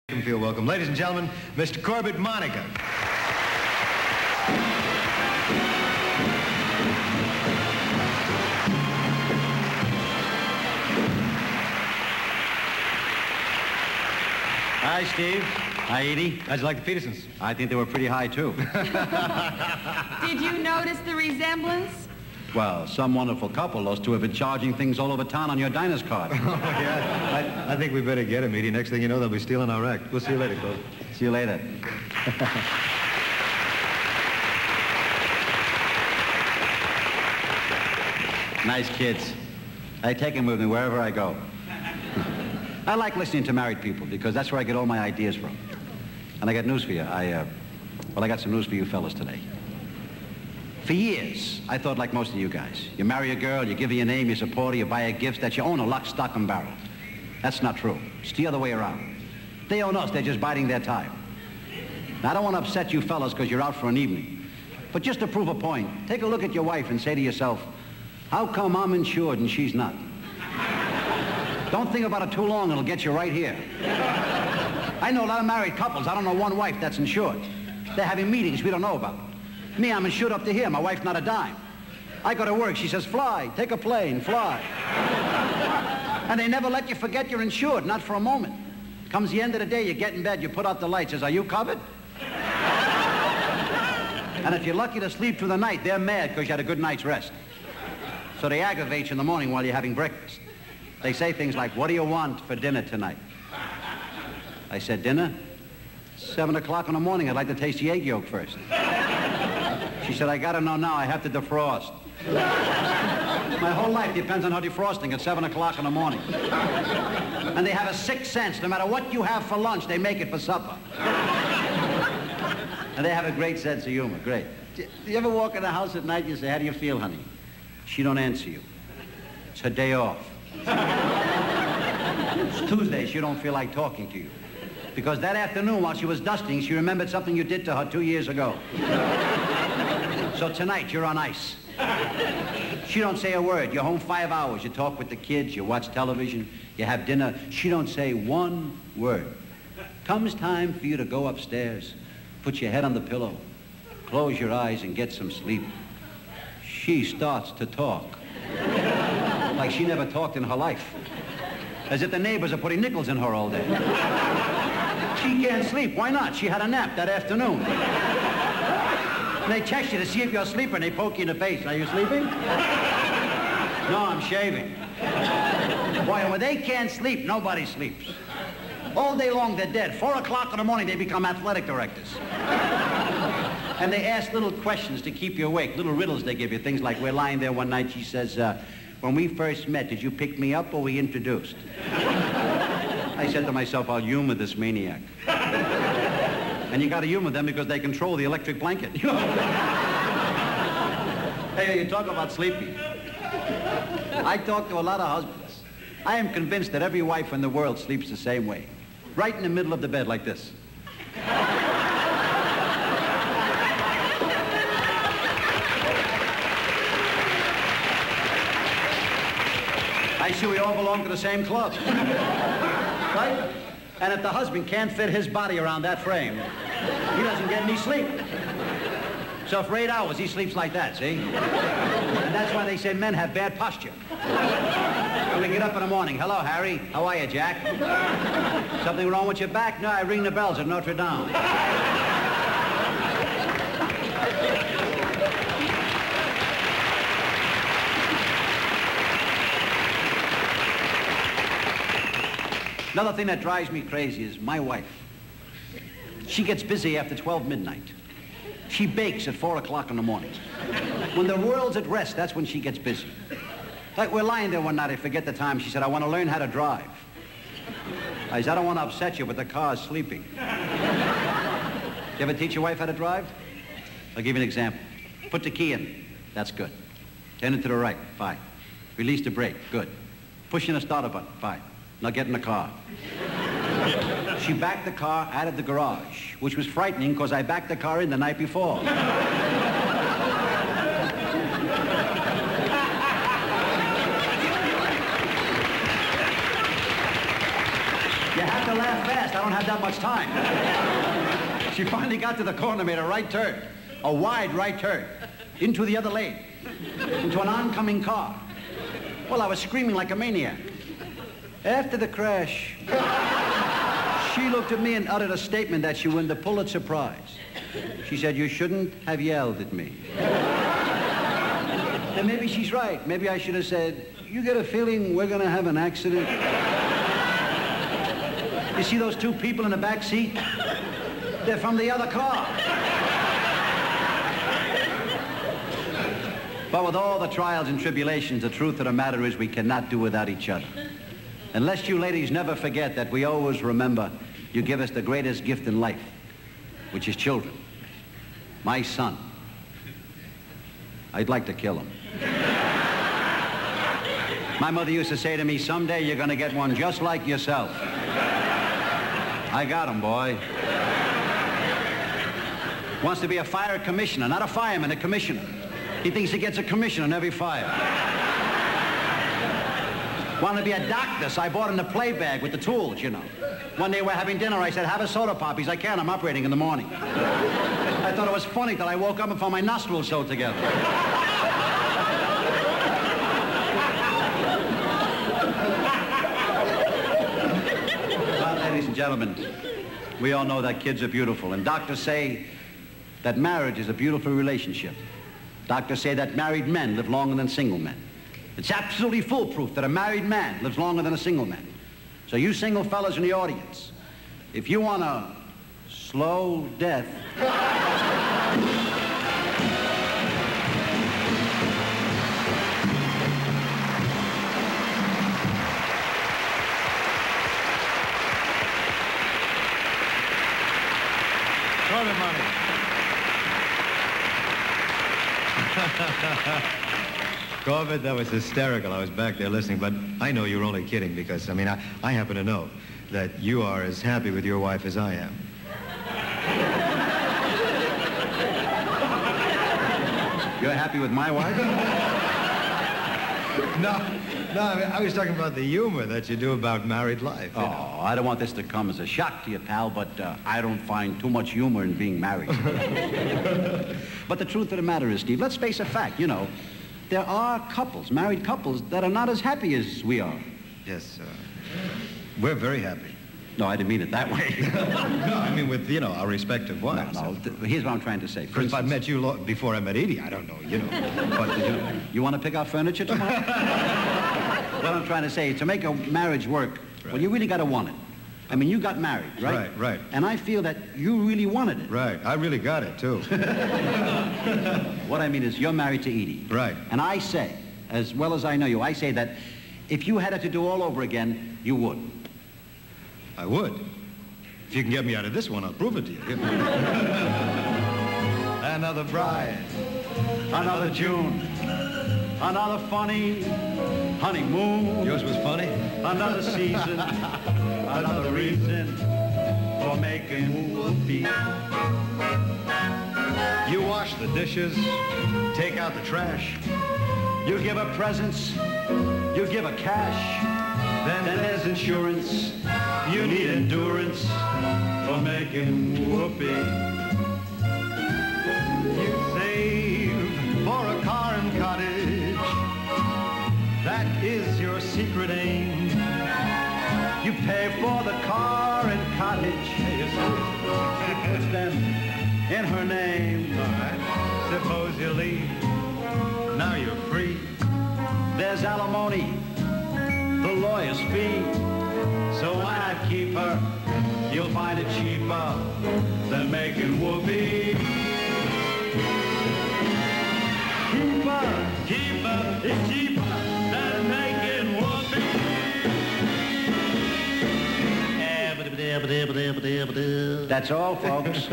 Make him feel welcome. Ladies and gentlemen, Mr. Corbett Monica. Hi, Steve. Hi, Eydie. How'd you like the Petersons? I think they were pretty high, too. Did you notice the resemblance? Well, some wonderful couple. Those two have been charging things all over town on your diner's card. Oh, yeah. I think we better get him, Eydie. Next thing you know, they'll be stealing our act. We'll see you later, folks. See you later. Nice kids. I take them with me wherever I go. I like listening to married people because that's where I get all my ideas from. And I got news for you. I got some news for you fellas today. For years, I thought like most of you guys. You marry a girl, you give her your name, you support her, you buy her gifts, that you own her lock, stock, and barrel. That's not true. It's the other way around. They own us, they're just biding their time. Now, I don't want to upset you fellas because you're out for an evening. But just to prove a point, take a look at your wife and say to yourself, how come I'm insured and she's not? Don't think about it too long, it'll get you right here. I know a lot of married couples, I don't know one wife that's insured. They're having meetings we don't know about. Me, I'm insured up to here. My wife's not a dime. I go to work. She says, fly, take a plane, fly. And they never let you forget you're insured, not for a moment. Comes the end of the day, you get in bed, you put out the light, says, are you covered? And if you're lucky to sleep through the night, they're mad because you had a good night's rest. So they aggravate you in the morning while you're having breakfast. They say things like, what do you want for dinner tonight? I said, dinner? 7 o'clock in the morning. I'd like to taste the egg yolk first. She said, I gotta know now, I have to defrost. My whole life depends on her defrosting at 7 o'clock in the morning. And they have a sixth sense. No matter what you have for lunch, they make it for supper. And they have a great sense of humor, great. Do you ever walk in the house at night and you say, how do you feel, honey? She don't answer you. It's her day off. It's Tuesday, she don't feel like talking to you. Because that afternoon, while she was dusting, she remembered something you did to her 2 years ago. So tonight, you're on ice. She don't say a word. You're home 5 hours. You talk with the kids. You watch television. You have dinner. She don't say one word. Comes time for you to go upstairs, put your head on the pillow, close your eyes, and get some sleep. She starts to talk. Like she never talked in her life. As if the neighbors are putting nickels in her all day. She can't sleep. Why not? She had a nap that afternoon. And they test you to see if you're sleeping. They poke you in the face. Are you sleeping? No, I'm shaving. Boy, when they can't sleep, nobody sleeps. All day long, they're dead. 4 o'clock in the morning, they become athletic directors. And they ask little questions to keep you awake, little riddles they give you. Things like, we're lying there one night, she says, when we first met, did you pick me up or we introduced? I said to myself, I'll humor this maniac. And you got to humor them because they control the electric blanket. Hey, you talk about sleepy. I talk to a lot of husbands. I am convinced that every wife in the world sleeps the same way. Right in the middle of the bed like this. I see we all belong to the same club. Right? And if the husband can't fit his body around that frame, he doesn't get any sleep. So for 8 hours, he sleeps like that, see? And that's why they say men have bad posture. When we get up in the morning, hello, Harry. How are you, Jack? Something wrong with your back? No, I ring the bells at Notre Dame. Another thing that drives me crazy is my wife. She gets busy after 12 midnight. She bakes at 4 o'clock in the morning. When the world's at rest, that's when she gets busy. Like we're lying there one night, I forget the time. She said, I want to learn how to drive. I said, I don't want to upset you, but the car's sleeping. You ever teach your wife how to drive? I'll give you an example. Put the key in. That's good. Turn it to the right. Fine. Release the brake. Good. Push in the starter button. Fine. Now get in the car. She backed the car out of the garage, which was frightening because I backed the car in the night before. You have to laugh fast. I don't have that much time. She finally got to the corner, made a right turn. A wide right turn. Into the other lane. Into an oncoming car. Well, I was screaming like a maniac. After the crash, she looked at me and uttered a statement that she won the Pulitzer Prize. She said, "You shouldn't have yelled at me." And maybe she's right. Maybe I should have said, "You get a feeling we're going to have an accident?" You see those two people in the back seat? They're from the other car. But with all the trials and tribulations, the truth of the matter is we cannot do without each other. Unless you ladies never forget that we always remember you give us the greatest gift in life, which is children. My son. I'd like to kill him. My mother used to say to me, "Someday you're going to get one just like yourself." I got him, boy. Wants to be a fire commissioner, not a fireman, a commissioner. He thinks he gets a commission on every fire. Wanted to be a doctor, so I bought him the play bag with the tools, you know. One day we're having dinner, I said, "Have a soda pop." He said, "I can't, I'm operating in the morning." I thought it was funny till I woke up and found my nostrils sewed together. Well, ladies and gentlemen, we all know that kids are beautiful, and doctors say that marriage is a beautiful relationship. Doctors say that married men live longer than single men. It's absolutely foolproof that a married man lives longer than a single man. So you single fellas in the audience, if you want a slow death... Corbett Monica. Corbett, that was hysterical. I was back there listening, but I know you were only kidding because, I mean, I happen to know that you are as happy with your wife as I am. You're happy with my wife? No, I mean, I was talking about the humor that you do about married life. You know. I don't want this to come as a shock to you, pal, but I don't find too much humor in being married. But the truth of the matter is, Steve, let's face a fact, you know, there are couples, married couples, that are not as happy as we are. Yes, we're very happy. No, I didn't mean it that way. No, I mean with, you know, our respective wives. No, here's what I'm trying to say. For instance, if I met you before I met Eydie, I don't know, you know. But you want to pick out furniture tomorrow? What I'm trying to say, to make a marriage work, right. Well, you really got to want it. I mean, you got married, right? Right. And I feel that you really wanted it. Right. I really got it, too. What I mean is you're married to Eydie. Right. And I say, as well as I know you, I say that if you had it to do all over again, you would. I would. If you can get me out of this one, I'll prove it to you. Another bride. Another June. Another funny honeymoon. Yours was funny? Another season. Another reason for making whoopee. You wash the dishes, take out the trash. You give her presents, you give her cash. Then there's insurance, you need endurance for making whoopee. You save for a car and cottage, that is your secret aim. You pay for the car and cottage. She puts them in her name. All right. Suppose you leave. Now you're free. There's alimony, the lawyer's fee. So why not keep her? You'll find it cheaper than making whoopee. Keep her, it's cheaper than making whoopee. That's all, folks.